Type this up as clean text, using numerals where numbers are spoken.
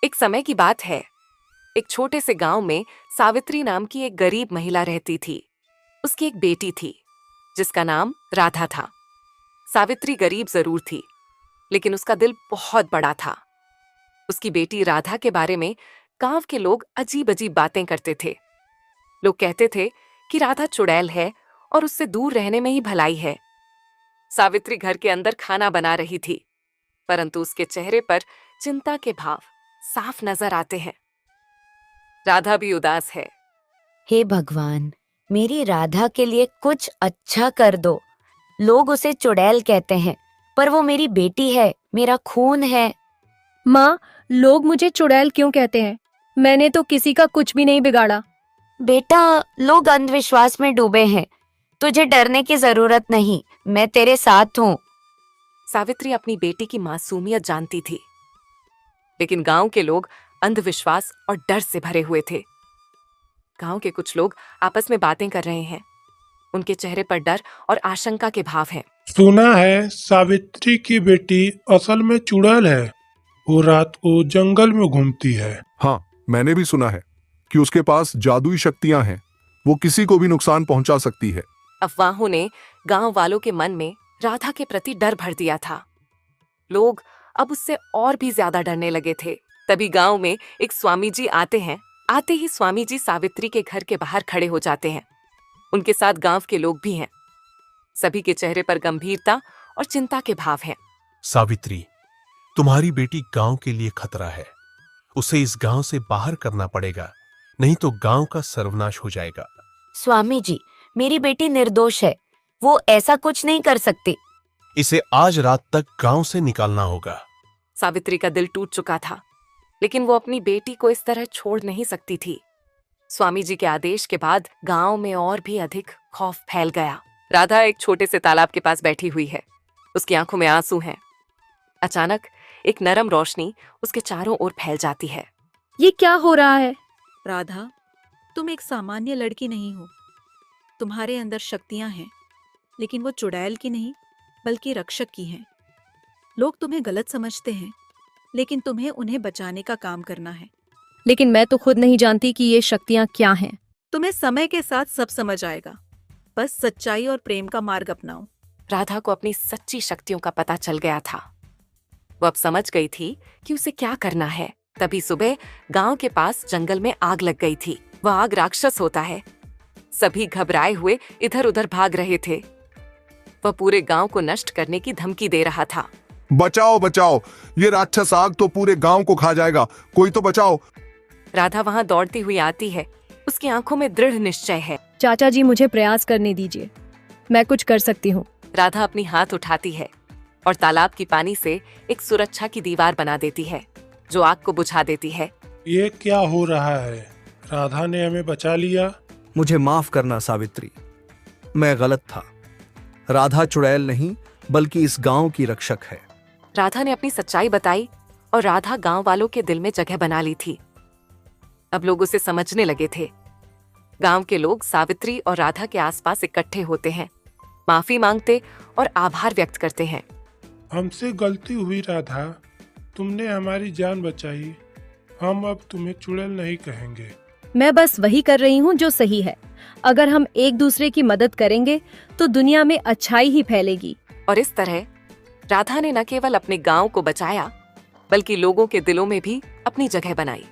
एक समय की बात है। एक छोटे से गांव में सावित्री नाम की एक गरीब महिला रहती थी। उसकी एक बेटी थी जिसका नाम राधा था। सावित्री गरीब जरूर थी, लेकिन उसका दिल बहुत बड़ा था। उसकी बेटी राधा के बारे में गांव के लोग अजीब अजीब बातें करते थे। लोग कहते थे कि राधा चुड़ैल है और उससे दूर रहने में ही भलाई है। सावित्री घर के अंदर खाना बना रही थी, परंतु उसके चेहरे पर चिंता के भाव साफ नजर आते हैं। राधा भी उदास है। हे भगवान, मेरी राधा के लिए कुछ अच्छा कर दो। लोग उसे चुड़ैल कहते हैं, पर वो मेरी बेटी है, मेरा खून है। माँ, लोग मुझे चुड़ैल क्यों कहते हैं? मैंने तो किसी का कुछ भी नहीं बिगाड़ा। बेटा, लोग अंधविश्वास में डूबे हैं। तुझे डरने की जरूरत नहीं, मैं तेरे साथ हूँ। सावित्री अपनी बेटी की मासूमियत जानती थी, लेकिन गांव के लोग अंधविश्वास और डर से भरे हुए थे। गांव के कुछ लोग आपस में बातें कर रहे हैं। उनके चेहरे पर डर और आशंका के भाव हैं। सुना है सावित्री की बेटी असल में चुड़ैल है। वो रात को जंगल में घूमती है। हाँ, मैंने भी सुना है कि उसके पास जादुई शक्तियां हैं। वो किसी को भी नुकसान पहुंचा सकती है। अफवाहों ने गांव वालों के मन में राधा के प्रति डर भर दिया था। लोग अब उससे और भी ज्यादा डरने लगे थे। तभी गांव में एक स्वामी जी आते हैं। आते ही स्वामी जी सावित्री के घर के बाहर खड़े हो जाते हैं। उनके साथ गांव के लोग भी हैं। सभी के चेहरे पर गंभीरता और चिंता के भाव हैं। सावित्री, तुम्हारी बेटी गांव के लिए खतरा है। उसे इस गांव से बाहर करना पड़ेगा, नहीं तो गांव का सर्वनाश हो जाएगा। स्वामी जी, मेरी बेटी निर्दोष है। वो ऐसा कुछ नहीं कर सकती। इसे आज रात तक गांव से निकालना होगा। सावित्री का दिल टूट चुका था, लेकिन वो अपनी बेटी को इस तरह छोड़ नहीं सकती थी। स्वामी जी के आदेश के बाद गांव में और भी अधिक खौफ फैल गया। राधा एक छोटे से तालाब के पास बैठी हुई है। उसकी आंखों में आंसू हैं। अचानक एक नरम रोशनी उसके चारों ओर फैल जाती है। ये क्या हो रहा है? राधा, तुम एक सामान्य लड़की नहीं हो। तुम्हारे अंदर शक्तियां हैं, लेकिन वो चुड़ैल की नहीं बल्कि रक्षक की हैं। लोग तुम्हें गलत समझते हैं, लेकिन तुम्हें उन्हें बचाने का काम करना है। लेकिन मैं तो खुद नहीं जानती कि ये शक्तियाँ क्या हैं। तुम्हें समय के साथ सब समझ आएगा। बस सच्चाई और प्रेम का मार्ग अपनाओ। राधा को अपनी सच्ची शक्तियों का पता चल गया था। वो अब समझ गई थी कि उसे क्या करना है। तभी सुबह गांव के पास जंगल में आग लग गई थी। वह आग राक्षस होता है। सभी घबराए हुए इधर उधर भाग रहे थे। वह पूरे गांव को नष्ट करने की धमकी दे रहा था। बचाओ बचाओ, ये राक्षस आग तो पूरे गांव को खा जाएगा, कोई तो बचाओ। राधा वहां दौड़ती हुई आती है। उसकी आंखों में दृढ़ निश्चय है। चाचा जी, मुझे प्रयास करने दीजिए, मैं कुछ कर सकती हूँ। राधा अपनी हाथ उठाती है और तालाब की पानी से एक सुरक्षा की दीवार बना देती है, जो आग को बुझा देती है। ये क्या हो रहा है? राधा ने हमें बचा लिया। मुझे माफ करना सावित्री, मैं गलत था। राधा चुड़ैल नहीं बल्कि इस गांव की रक्षक है। राधा ने अपनी सच्चाई बताई और राधा गांव वालों के दिल में जगह बना ली थी। अब लोग उसे समझने लगे थे। गांव के लोग सावित्री और राधा के आसपास इकट्ठे होते हैं, माफी मांगते और आभार व्यक्त करते हैं। हमसे गलती हुई राधा, तुमने हमारी जान बचाई। हम अब तुम्हें चुड़ैल नहीं कहेंगे। मैं बस वही कर रही हूँ जो सही है। अगर हम एक दूसरे की मदद करेंगे तो दुनिया में अच्छाई ही फैलेगी। और इस तरह राधा ने न केवल अपने गांव को बचाया, बल्कि लोगों के दिलों में भी अपनी जगह बनाई।